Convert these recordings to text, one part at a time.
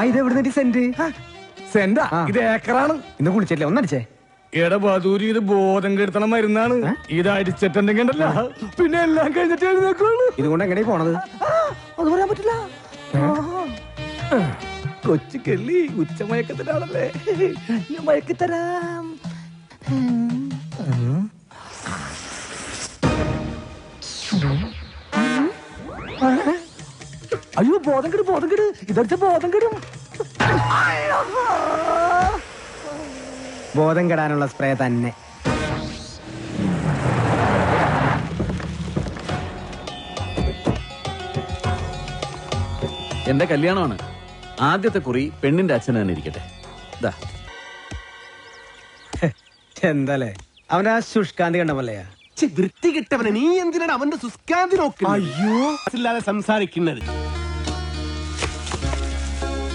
ഇതെവിടുന്ന saint? Santa? ഇത് ഏക്കറാണ്. ഇന്ന് കുളിച്ചില്ലേ? ഒന്നടിച്ചേ. എടബാദൂരി ഇത് ബോധം കെടുത്തണ മരുന്നാണ്. ഇത് അടിച്ചിട്ടുണ്ടെങ്കിൽ ഉണ്ടല്ലോ പിന്നെ എല്ലാം കഴിഞ്ഞിട്ട് എഴുന്നേക്കുള്ളൂ. ഇതുകൊണ്ട് എങ്ങനെയാ പോണത്? അത് പറയാൻ പറ്റില്ല. കൊച്ചു കെള്ളി ഉച്ചമയക്കത്തിലാണല്ലേ, ഞാൻ മയക്കിത്തരാം. അയ്യോ ബോധം കെടും, ബോധം കെട്. ഇതടിച്ച ബോധം കെടും. ബോധം കെടാനുള്ള സ്പ്രേ തന്നെ. എന്റെ കല്യാണമാണ്. ആദ്യത്തെ കുറി പെണ്ണിന്റെ അച്ഛൻ തന്നെ ഇരിക്കട്ടെ. എന്താലേ അവന്റെ ആ ശുഷ്കാന്തി കണ്ടപ്പോലെയാ. വൃത്തി കിട്ടവനെ, നീ എന്തിനാണ് അവന്റെ ശുഷ്കാന്തി നോക്കുന്നത്? അയ്യോ ഇല്ലാതെ സംസാരിക്കുന്നത്.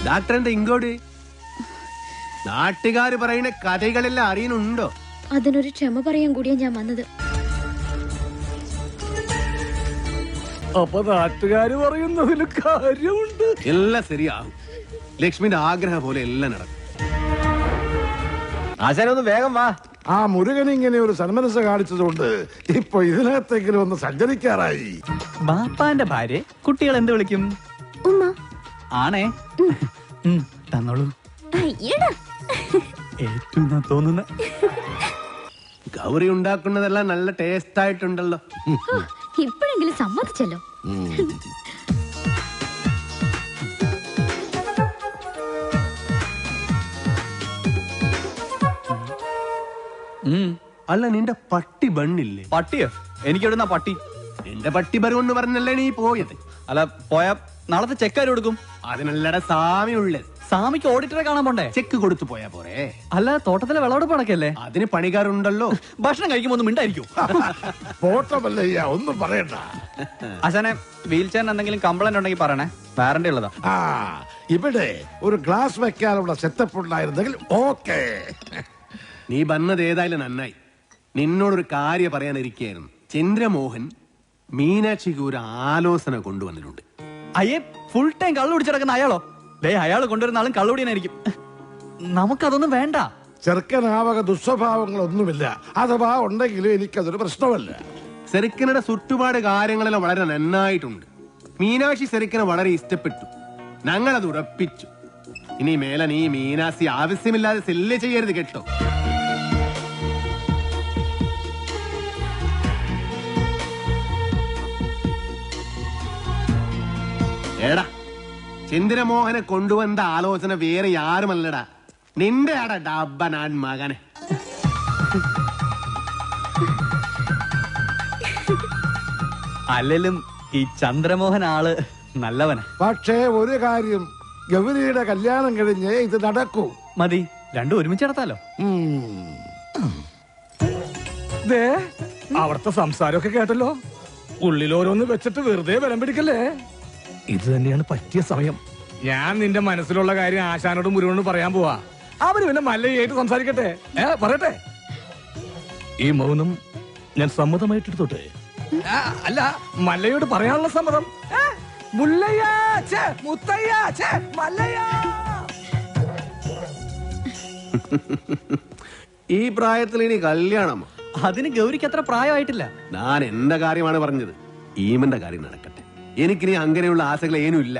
ഡാക്ടറിന്റെ ഇങ്ങോട്ട് നാട്ടുകാര് പറയുന്ന കഥകളെല്ലാം അറിയുന്നുണ്ടോ? അതിനൊരു ക്ഷമ പറയാൻ കൂടിയാ ഞാൻ വന്നത്. അപ്പൊ നാട്ടുകാര് പറയുന്നതിന് കാര്യമുണ്ട്. എല്ലാം ശരിയാകും. ലക്ഷ്മിന്റെ ആഗ്രഹം പോലെ എല്ലാം നടക്കും. ആശാനൊന്ന് വേഗം വാ. ആ മുരുകൻ ഇങ്ങനെ ഒരു സന്മനസ് കാണിച്ചതുകൊണ്ട് ഇപ്പൊ ഇതിനകത്തെങ്കിലും ഒന്ന് സഞ്ചരിക്കാറായി. ബാപ്പാന്റെ ഭാര്യ കുട്ടികൾ എന്ത് വിളിക്കും? ഉമ്മ. ആണേ തന്നോളൂ. ഏറ്റവും തോന്നുന്ന ഗൗരി ഉണ്ടാക്കുന്നതെല്ലാം നല്ല ടേസ്റ്റ് ആയിട്ടുണ്ടല്ലോ. ഇപ്പോഴെങ്കിലും സമ്മതിച്ചല്ലോ. അല്ല, നിന്റെ പട്ടി ബണ്ണില്ലേ? പട്ടിയോ? എനിക്കെവിടുന്ന പട്ടി? നിന്റെ പട്ടി ബരുവെന്ന് പറഞ്ഞല്ലേ നീ പോയത്? അല്ല, പോയാ നാളത്തെ ചെക്കാര് കൊടുക്കും. അതിനല്ലട സാമി ഉള്ളത്. സാമിക്ക് ഓഡിറ്ററെ കാണാൻ പോണ്ടേ? ചെക്ക് കൊടുത്തു പോയാ പോരെ? അല്ല, തോട്ടത്തിലെ വിളവെടുപ്പ് നടക്കല്ലേ? അതിന് പണിക്കാരുണ്ടല്ലോ. ഭക്ഷണം കഴിക്കുമ്പോ ഒന്നും മിണ്ടായിരിക്കും. പോട്ടമല്ലയ്യ, ഒന്നും പറയണ്ട. ആശാനെ, വീൽ ചെയറിന് എന്തെങ്കിലും കംപ്ലൈന്റ് ഉണ്ടെങ്കിൽ പറയണേ, വാറന്റി ഉള്ളതാ. ആ ഇവിടെ ഒരു ഗ്ലാസ് വെക്കാനുള്ള സെറ്റപ്പ് ഉണ്ടായിരുന്നെങ്കിൽ ഓക്കെ. നീ വന്നത് ഏതായാലും നന്നായി. നിന്നോടൊരു കാര്യം പറയാനിരിക്കുകയായിരുന്നു. ചന്ദ്രമോഹൻ മീനാക്ഷിക്ക് ഒരു ആലോചന കൊണ്ടുവന്നിട്ടുണ്ട്. അയ്യേ, ഫുൾ ടൈം കള്ളു പിടിച്ചിടക്കുന്ന അയാളോ? അയാൾ കൊണ്ടുവരുന്ന ആളും കള്ളുടിയനായിരിക്കും. നമുക്കതൊന്നും വേണ്ട. ചെറുക്കനാവക ദുസ്വഭാവങ്ങളൊന്നുമില്ല. അഥവാ ഉണ്ടെങ്കിലും എനിക്കതൊരു പ്രശ്നമല്ല. സെറിക്കനുടെ ചുറ്റുപാട് കാര്യങ്ങളെല്ലാം വളരെ നന്നായിട്ടുണ്ട്. മീനാക്ഷി സെറിക്കനെ വളരെ ഇഷ്ടപ്പെട്ടു. ഞങ്ങളത് ഉറപ്പിച്ചു. ഇനി മേലെ നീ മീനാക്ഷി ആവശ്യമില്ലാതെ സെല്ല് ചെയ്യരുത് കേട്ടോ. എടാ, ചന്ദ്രമോഹനെ കൊണ്ടുവന്ന ആലോചന വേറെ ആരുമല്ലടാ, നിന്റെ ആടാ ഡബ്ബനാൻ മകനെ. അല്ലെങ്കിലും ഈ ചന്ദ്രമോഹൻ ആള് നല്ലവനാ. പക്ഷേ ഒരു കാര്യം, ഗൗരിയുടെ കല്യാണം കഴിഞ്ഞ് ഇത് നടക്കൂ. മതി, രണ്ടും ഒരുമിച്ച് നടത്താലോ. അവിടുത്തെ സംസാരമൊക്കെ കേട്ടല്ലോ. ഉള്ളിലോരോന്ന് വെച്ചിട്ട് വെറുതെ ബലം പിടിക്കല്ലേ. ഇത് തന്നെയാണ് പറ്റിയ സമയം. ഞാൻ നിന്റെ മനസ്സിലുള്ള കാര്യം ആശാനോട് മുരുകനോട് പറയാൻ പോവാ. അവര് പിന്നെ മല്ലയായിട്ട് സംസാരിക്കട്ടെ. പറയട്ടെ. ഈ മൗനം ഞാൻ സമ്മതമായിട്ടെടുത്തോട്ടെ? അല്ല, മല്ലയോട് പറയാനുള്ള സമ്മതം. ഈ പ്രായത്തിൽ ഇനി കല്യാണമോ? അതിന് ഗൗരിക്ക് അത്ര പ്രായമായിട്ടില്ല. ഞാൻ എന്റെ കാര്യമാണ് പറഞ്ഞത്. ഈമന്റെ കാര്യം നടക്കട്ടെ. എനിക്കിനി അങ്ങനെയുള്ള ആശകൾ ഏനും ഇല്ല.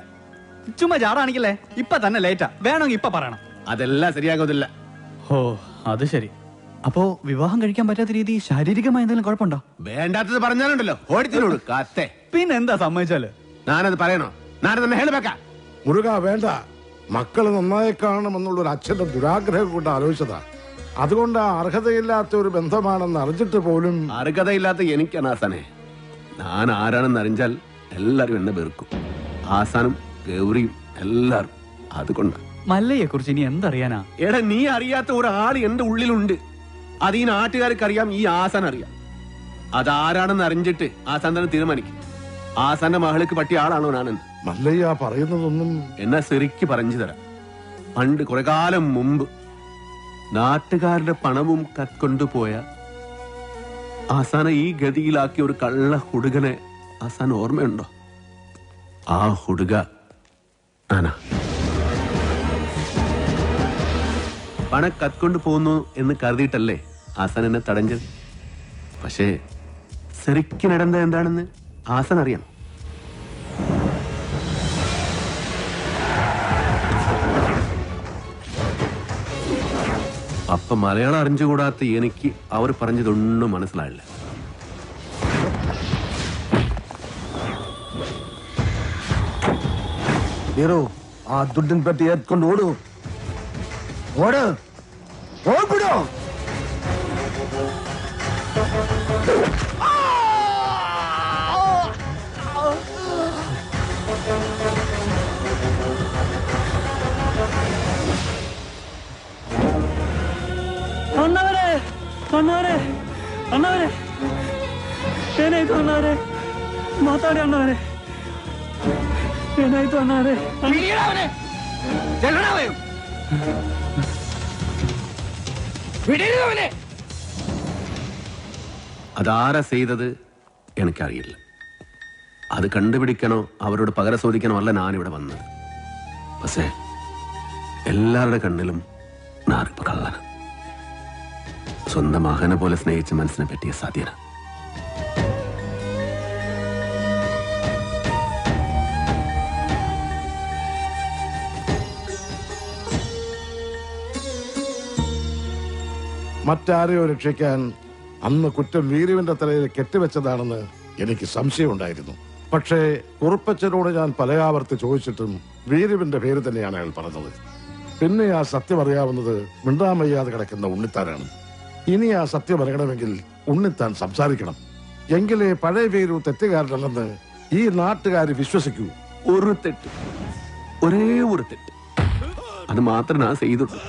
ചുമ്മാ ചാടാണെങ്കിലേ ഇപ്പൊ തന്നെ ലേറ്റാ. വേണമെങ്കിൽ ഇപ്പൊ പറയണം. അതെല്ലാം ശരിയാകത്തില്ല. ഓ, അത് ശരി. അപ്പോ വിവാഹം കഴിക്കാൻ പറ്റാത്ത രീതി ശാരീരികമായ എന്തെങ്കിലും കുഴപ്പമുണ്ടോ? വേണ്ടാത്തത് പറഞ്ഞാലുണ്ടല്ലോ ഓടിത്തിനോട് കാത്തേ. പിന്നെന്താ സമ്മതിച്ചാല്? ഞാനത് പറയണോ? ഞാനത് തന്നെ ഹേളുവെക്കാം. മുരുക വേണ്ട. മക്കള് നന്നായി കാണണമെന്നുള്ളൊരു അച്ഛന്റെ ദുരാഗ്രഹം കൊണ്ട് ആലോചിച്ചതാ. അതുകൊണ്ട് അർഹതയില്ലാത്ത ഒരു ബന്ധമാണെന്ന് അറിഞ്ഞിട്ട് പോലും. അർഹതയില്ലാത്ത എനിക്കാണ് ആസാനെ. ഞാൻ ആരാണെന്ന് അറിഞ്ഞാൽ എല്ലാരും എന്നെ വെറുക്കും. ആസാനും ഗൗരിയും എല്ലാരും. അതുകൊണ്ടാ. മല്ലയെ കുറിച്ച് ഇനി എന്തറിയാനാ? എടാ, നീ അറിയാത്ത ഒരാൾ എന്റെ ഉള്ളിലുണ്ട്. അത് ഈ നാട്ടുകാർക്ക് അറിയാം, ഈ ആസാൻ അറിയാം. അതാരാണെന്ന് അറിഞ്ഞിട്ട് ആസാൻ തന്നെ തീരുമാനിക്കും. ആസാന്റെ മകൾക്ക് പറ്റിയ ആളാണോ ഞാനെന്ന്. മല്ലയ്യ പറയുന്നതൊന്നും എന്നാ ശരിക്ക് പറഞ്ഞു തരാം. പണ്ട് കുറെ കാലം മുമ്പ് നാട്ടുകാരുടെ പണവും കക്കൊണ്ടുപോയ ആസാന ഈ ഗതിയിലാക്കിയ ഒരു കള്ള ഹുടുകനെ ആസാൻ ഓർമ്മയുണ്ടോ? ആ ഹുടുക ആന പണം കത്കൊണ്ട് പോകുന്നു എന്ന് കരുതിയിട്ടല്ലേ ആസാൻ എന്നെ തടഞ്ഞത്. പക്ഷേ ശരിക്കും നടന്നത് എന്താണെന്ന് ആസാൻ അറിയാം. അപ്പൊ മലയാളം അറിഞ്ഞുകൂടാത്ത എനിക്ക് അവർ പറഞ്ഞതൊന്നും മനസ്സിലായില്ല. ആ ദുഡ്ഡിൻ പെട്ടി എത്കൊണ്ട് ഓടൂ, ഓട്, ഓടിപ്പിടോ. ಅಣ್ಣವರೇ ಅಣ್ಣವರೇ ಅಣ್ಣವರೇ ಏನಾಯ್ತು ಅಣ್ಣವರೇ? ಮಾತಾಡಿ ಅಣ್ಣವರೇ, ಏನಾಯ್ತು ಅಣ್ಣವರೇ? അതാരാ ചെയ്തത് എനിക്കറിയില്ല. അത് കണ്ടുപിടിക്കണോ അവരോട് പകരം ചോദിക്കണോ അല്ല ഞാനിവിടെ വന്നത്. പക്ഷേ എല്ലാവരുടെ കണ്ണിലും ഞാനിപ്പോ കള്ളന. സ്വന്തം മകനെ പോലെ സ്നേഹിച്ച മനസ്സിനെ പറ്റിയ സാധ്യത. മറ്റാരെയോ രക്ഷിക്കാൻ അന്ന് കുറ്റം വീരുവിന്റെ തലയിൽ കെട്ടിവെച്ചതാണെന്ന് എനിക്ക് സംശയമുണ്ടായിരുന്നു. പക്ഷേ കുറുപ്പച്ചനോട് ഞാൻ പലയാവർത്തി ചോദിച്ചിട്ടും വീരുവിന്റെ പേര് തന്നെയാണ് അയാൾ പറഞ്ഞത്. പിന്നെ ആ സത്യം അറിയാവുന്നത് മിണ്ടാമയ്യാതെ കിടക്കുന്ന ഉണ്ണിത്താനാണ്. ഇനി ആ സത്യം അറിയണമെങ്കിൽ ഉണ്ണിത്താൻ സംസാരിക്കണം. എങ്കിലേ പഴയ വീരു തെറ്റുകാരനല്ലെന്ന് ഈ നാട്ടുകാർ വിശ്വസിക്കൂ. ഒരു തെറ്റ്, ഒരേ ഒരു തെറ്റ്, അത് മാത്രം ഞാൻ ചെയ്തിട്ടു.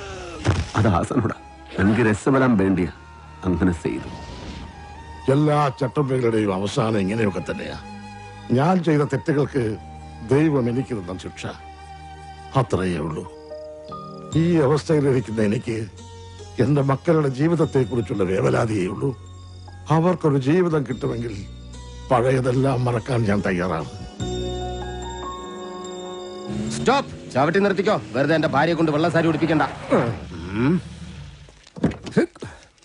അത് ആസനോടാ. എനിക്ക് രസബലം വേണ്ടിയ അങ്ങനെ ചെയ്തു. എല്ലാ ചട്ടമ്പകളുടെയും അവസാനം ഇങ്ങനെയൊക്കെ തന്നെയാ. ഞാൻ ചെയ്ത തെറ്റുകൾക്ക് ദൈവം എനിക്ക് തന്ന ശിക്ഷ, അത്രയേ ഉള്ളൂ. ഈ അവസ്ഥയിലിരിക്കുന്ന എനിക്ക് എന്റെ മക്കളുടെ ജീവിതത്തെ കുറിച്ചുള്ള വേവലാതിയേ ഉള്ളൂ. അവർക്കൊരു ജീവിതം കിട്ടുമെങ്കിൽ പഴയതെല്ലാം മറക്കാൻ ഞാൻ തയ്യാറാണ്. സ്റ്റോപ്പ്, ചവിട്ടി നിർത്തിക്കോ. വെറുതെ എന്റെ ഭാര്യയെ കൊണ്ട് വെള്ള സാരി ഉടുപ്പിക്കണ്ട.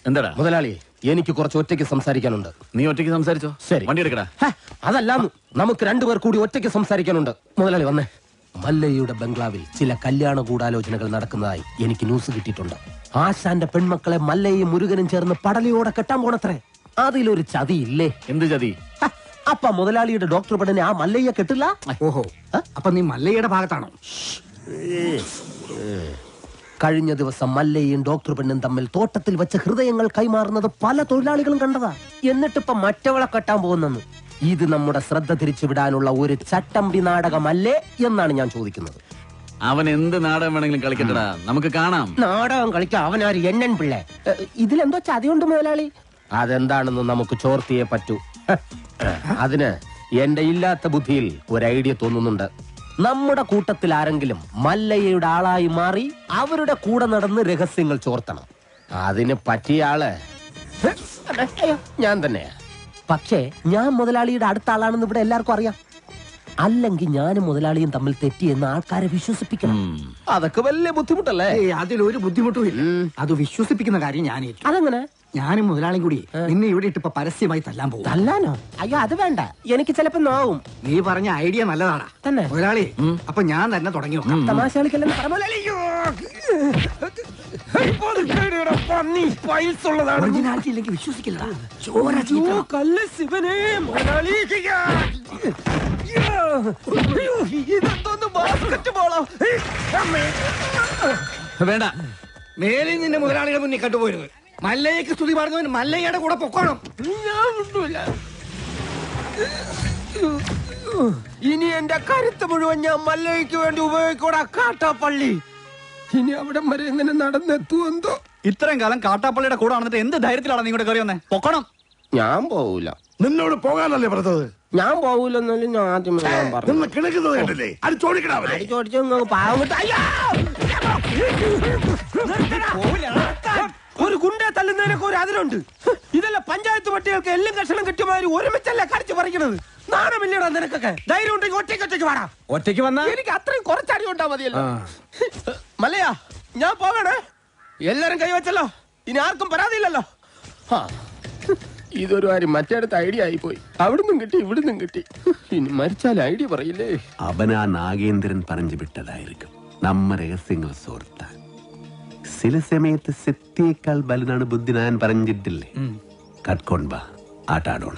എന്താടാ മുതലാളി, എനിക്ക് കുറച്ച് ഒറ്റയ്ക്ക് സംസാരിക്കാനുണ്ട്. നീ ഒറ്റയ്ക്ക് സംസാരിച്ചോ? ശരി, വണ്ടി എടുക്കടാ. അതല്ല, നമുക്ക് രണ്ടുപേർ കൂടി ഒറ്റയ്ക്ക് സംസാരിക്കാനുണ്ട്. മുതലാളി വന്നേ. മല്ലയ്യയുടെ ബംഗ്ലാവിൽ ചില കല്യാണ ഗൂഢാലോചനകൾ നടക്കുന്നതായി എനിക്ക് ന്യൂസ് കിട്ടിയിട്ടുണ്ട്. ആശാന്റെ പെൺമക്കളെ മല്ലയും മുരുകനും ചേർന്ന് പടലിയോടെ കെട്ടാൻ പോണത്രേ. അതിലൊരു ചതിയില്ലേ? എന്ത് ചതി? അപ്പ മുതലാളിയുടെ ഡോക്ടർ പെണ്ണിനെ ആ മല്ലയ്യ കെട്ടില്ല. ഓഹോ, അപ്പൊ നീ മല്ലയുടെ ഭാഗത്താണോ? കഴിഞ്ഞ ദിവസം മല്ലയും ഡോക്ടർ പെണ്ണും തമ്മിൽ തോട്ടത്തിൽ വെച്ച് ഹൃദയങ്ങൾ കൈമാറുന്നത് പല തൊഴിലാളികളും കണ്ടതാ. എന്നിട്ടിപ്പോ മറ്റവളെ കെട്ടാൻ പോകുന്നെന്ന്. ഇത് നമ്മുടെ ശ്രദ്ധ തിരിച്ചുവിടാനുള്ള ഒരു ചട്ടമ്പി നാടകമല്ലേ എന്നാണ് ഞാൻ ചോദിക്കുന്നത്. അവൻ എന്ത് നാടകം വേണമെങ്കിലും കളിക്കട്ടടാ, നമുക്ക് കാണാം. നാടകം കളിക്കാൻ അവനാര് എണ്ണൻ പിള്ളേ? ഇതിലെന്തോ ചതിയുണ്ട് മുതലാളി. അതെന്താണെന്ന് നമുക്ക് ചോർത്തിയേ പറ്റൂ. അതിന് എന്റെ ഇല്ലാത്ത ബുദ്ധിയിൽ ഒരു ഐഡിയ തോന്നുന്നുണ്ട്. നമ്മുടെ കൂട്ടത്തിൽ ആരെങ്കിലും മല്ലയ്യയുടെ ആളായി മാറി അവരുടെ കൂടെ നടന്ന് രഹസ്യങ്ങൾ ചോർത്തണം. അതിന് പറ്റിയ ആള് ഞാൻ തന്നെയാ. പക്ഷേ ഞാൻ മുതലാളിയുടെ അടുത്ത ആളാണെന്ന് ഇവിടെ എല്ലാവർക്കും അറിയാം. അല്ലെങ്കിൽ ഞാനും മുതലാളിയും തമ്മിൽ തെറ്റിയെന്ന് ആൾക്കാരെ വിശ്വസിപ്പിക്കണം. അതൊക്കെ വലിയ ബുദ്ധിമുട്ടല്ലേ? അതിലൊരു ബുദ്ധിമുട്ടും ഇല്ല. അത് വിശ്വസിപ്പിക്കുന്ന കാര്യം ഞാൻ ഏറ്റു. അതെങ്ങനെ? ഞാനും മുതലാളിയും കൂടി നിന്നെ ഇവിടെ ഇട്ടിപ്പോ പരസ്യമായി തല്ലാൻ പോകും. തല്ലാനോ? അയ്യോ, അത് വേണ്ട. എനിക്ക് ചിലപ്പോ നോവും. നീ പറഞ്ഞ ഐഡിയ നല്ലതാടാ തന്നെ മുതലാളി. അപ്പൊ ഞാൻ തന്നെ തുടങ്ങി നോക്കാം. തമാശ കളിക്കല്ലെന്ന് പറഞ്ഞ ഒറിജിനാലിറ്റി ഇല്ലെങ്കിൽ വിശ്വസിക്കില്ല. വേണ്ട, മേലിൽ നിന്റെ മുതലാളിയുടെ മുന്നിൽ കണ്ടുപോയത്. മല്ലയ്ക്ക് സ്തുതി പറഞ്ഞവൻ മല്ലയ്യയുടെ കൂടെ പൊക്കോണം. ഇനി എന്റെ കരുത്ത് മുഴുവൻ ഞാൻ മല്ലയ്ക്ക് വേണ്ടി ഉപയോഗിക്കൂടാ. കാട്ടാപ്പള്ളി ഇനി അവിടെ വരെ എങ്ങനെ നടന്നെത്തുവെന്തോ. ഇത്രയും കാലം കാട്ടാപ്പള്ളിയുടെ കൂടെ നടന്നിട്ട് എന്ത് ധൈര്യത്തിലാണ് നീ ഇങ്ങോട്ട് കയറി വന്നേ? പൊക്കണം. ഞാൻ പോവൂല. നിന്നോട് പോകാനല്ലേ പറഞ്ഞത്? ഞാൻ പോവൂലെന്നല്ലേ ഞാൻ ആദ്യമേ ഞാൻ പറഞ്ഞു. നിന്ന് കിടക്കുന്നത് കണ്ടില്ലേ? അത് ചോദിക്കണേ. ചോദിച്ചു പാവം കിട്ടാ. തല്ലുന്നതിനൊക്കെ ഒരു അതിലുണ്ട്. ഇതല്ല പഞ്ചായത്ത് പട്ടികൾക്ക് എല്ലാം കഷണം കിട്ടിയമാതിരി ഒരുമിച്ചല്ലേ കടിച്ചു പറിക്കണത്. നാണമില്ലടാ നിനക്കൊക്കെ. ധൈര്യം ഉണ്ടെങ്കിൽ ഒറ്റയ്ക്ക് വാടാ. ഒറ്റയ്ക്ക് വന്നാ എനിക്ക് അത്രയും കുറച്ചടി ഉണ്ടാ മതിയല്ലോ. മല്ലയാ ഞാൻ പോകണേ. എല്ലാരും കൈവച്ചല്ലോ, ഇനി ആർക്കും പരാതിയില്ലല്ലോ. ഇതൊരു കാര്യം മറ്റേടത്ത് ഐഡിയ ആയിപ്പോയി. അവിടുന്നും കിട്ടി ഇവിടുന്നും കിട്ടി. ഇനി മരിച്ചാൽ ഐഡിയ പറയില്ലേ. അവനാ നാഗേന്ദ്രൻ പറഞ്ഞു വിട്ടതായിരിക്കും നമ്മ രഹസ്യങ്ങൾ സോർത്താൻ. ചില സമയത്ത് സത്യേക്കാൾ ബലനാണ് ബുദ്ധി. ഞാൻ പറഞ്ഞിട്ടില്ലേ? കട്ട്കൊണ്ട ആട്ടാടോണ.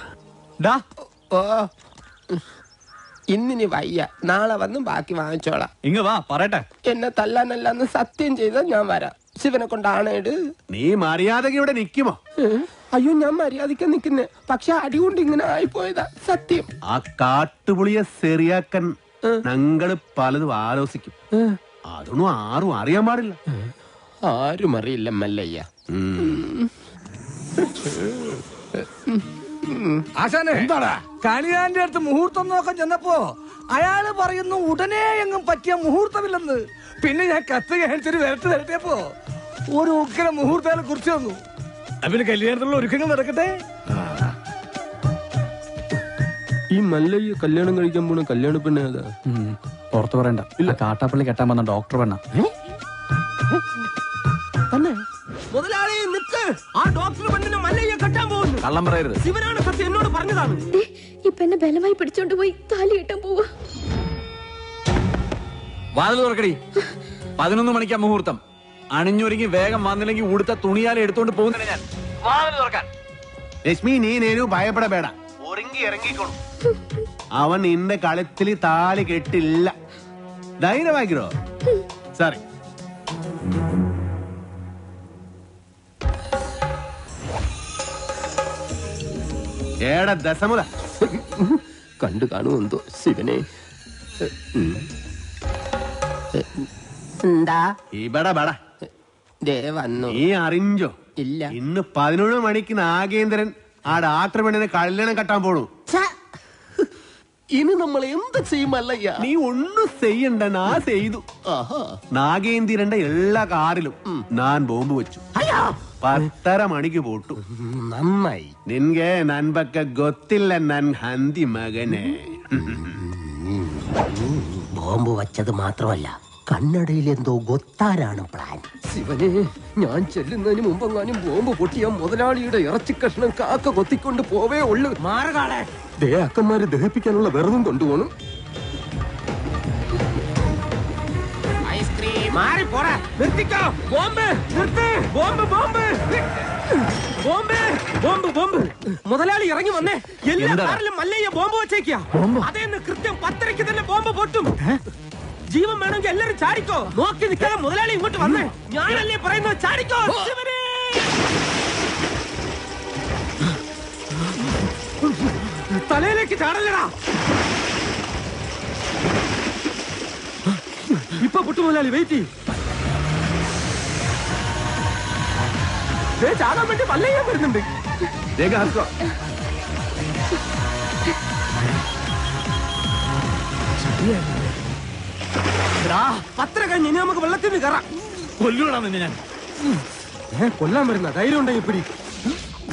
ഇന്നിനി വയ്യ, നാളെ വന്ന് ബാക്കി വാങ്ങിച്ചോളാം. ഇങ്ങ വാ പറയട്ടെ. എന്നെ തല്ലാനല്ലാന്ന് സത്യം ചെയ്താൽ ഞാൻ വരാം. ശിവനെ കൊണ്ടാണേട്. നീ മര്യാദക്ക് ഇവിടെ നിൽക്കുമോ? അയ്യോ ഞാൻ മര്യാദയ്ക്ക് നിൽക്കുന്നേ, പക്ഷെ അടികൊണ്ട് ഇങ്ങനെ ആയിപ്പോയതാ സത്യം. ആ കാട്ടുപുളിയെ ശരിയാക്കാൻ ഞങ്ങള് പലതും ആലോചിക്കും. അതൊന്നും ആരും അറിയാൻ പാടില്ല. ആരും അറിയില്ല മല്ലയ്യ. ആശാനെ എന്താടാ കണിയാന്റെ അടുത്ത് മുഹൂർത്തം നോക്കാൻ ചെന്നപ്പോ അയാള് പറയുന്നു ഉടനെ എങ്ങും പറ്റിയ മുഹൂർത്തമില്ലെന്ന്. പിന്നെ ഞാൻ കത്ത് കാണിച്ചൊരു വരട്ടിയപ്പോ ഒരു ഉഗ്ര മുഹൂർത്തം കുറിച്ച് വന്നു. അവന് കല്യാണത്തിലുള്ള ഒരുക്കങ്ങൾ നടക്കട്ടെ. ഈ മല്ലയ്യ കല്യാണം കഴിക്കാൻ പോണ കല്യാണ പെണ്ണ ഏതാ? പുറത്തു പറയണ്ട. ഇല്ല, കാട്ടാപ്പള്ളി കെട്ടാൻ വന്ന ഡോക്ടർ പെണ്ണ. മുതലാളി നിക്ക്. ആ ഡോക്ടർ പെണ്ണിനെ മല്ലയ്യ കെട്ടാൻ പോകുന്നു. കള്ളം പറയരുത്. ശിവനാണ് സത്യം എന്നോട് പറഞ്ഞതാണ്. ഇപ്പൊ എന്നെ ബലമായി പിടിച്ചോണ്ട് പോയി താലി കെട്ടാൻ പോവാ. വാതിൽ തുറക്കടി. 11 മണിക്കാ മുഹൂർത്തം. അണിഞ്ഞൊരുങ്ങി വേഗം വന്നില്ലെങ്കിൽ ഉടുത്ത തുണിയാലെ എടുത്തോണ്ട് പോകുന്നില്ല ഞാൻ. വാതിൽ തുറക്കാൻ. ലക്ഷ്മി നീ നേരു ഭയപ്പെടಬೇಡ. ഒരുങ്ങി ഇറങ്ങിക്കോളും. അവൻ നിന്റെ കളത്തിൽ താലി കെട്ടില്ല. ധൈര്യമാക്കിരോ. സോറി. ഏടാ ദശമുല കണ്ടു കാണുമെന്തോ ശിവനെ. എന്താ ഇവിടെ ബട ദേ വന്നു. നീ അറിഞ്ഞോ? ഇല്ല. ഇന്ന് 11 മണിക്ക് നാഗേന്ദ്രൻ ആ ഡാക്ടർ പെണ്ണിനെ കല്യാണം കെട്ടാൻ പോണു. ഇനി നമ്മൾ എന്ത് ചെയ്യുമല്ലയ്യ? നീ ഒന്നും ചെയ്യണ്ട, നാ ചെയ്തു. നാഗേന്ദ്രന്റെ എല്ലാ കാറിലും ഞാൻ ബോംബ് വെച്ചു. 10:30 മണിക്ക് പോട്ടു. നന്നായി. നിൻಗೆ ನನ್ ಬಗ್ಗೆ ಗೊತ್ತಿಲ್ಲ ನನ್ ಹಂದಿ മകനെ. ബോംബ് വച്ചത് മാത്രമല്ല, കണ്ണടയിൽ എന്തോ ഗൊത്താരാണ് പ്ലാൻ. ശിവനെ, ഞാൻ ചെല്ലുന്നതിന് മുമ്പെങ്ങാനും ബോംബ് പൊട്ടിയ മുതലാളിയുടെ ഇറച്ചി കഷ്ണം കാക്ക കൊത്തിക്കൊണ്ട് പോവേ ഉള്ളു. മാറുകാളെ ദേ അക്കന്മാരെ ദഹിപ്പിക്കാനുള്ള വെറുതും കൊണ്ടുപോകണം. മാറി പോടാ. നിർത്തിക്കോ. ബോംബ് നിർത്ത്. Bomb bomb bomb bomb bomb. മുതലാളി ഇറങ്ങി വന്നേ. എല്ലാ കാറിലും മല്ലയ്യ ബോംബ് വെച്ചേക്കാ. അതേന്ന് കൃത്യം 10:30 തന്നെ ബോംബ് പൊട്ടും. ജീവൻ വേണമെങ്കിൽ എല്ലാരും ചാടിക്കോ. നോക്കി നിൽക്കാതെ മുതലാളി ഇങ്ങോട്ട് വന്നേ. ഞാനല്ലേ പറയുന്നത്, ചാടിക്കോ. തലയിലേക്ക് ചാടല്ലടാ. ഇപ്പൊ പൊട്ടു മുതലാളി. വെയിറ്റ്. ചാടാൻ വേണ്ടി മല്ലയ്യ വരുന്നുണ്ട്. പത്ര കഴിഞ്ഞ് ഇനി നമുക്ക് വെള്ളത്തിൽ നിന്ന് കയറാം. കൊല്ലൂടാ നിന്നെ ഞാൻ. കൊല്ലാൻ വരുന്ന ധൈര്യം ഉണ്ടെങ്കിൽ പിടി.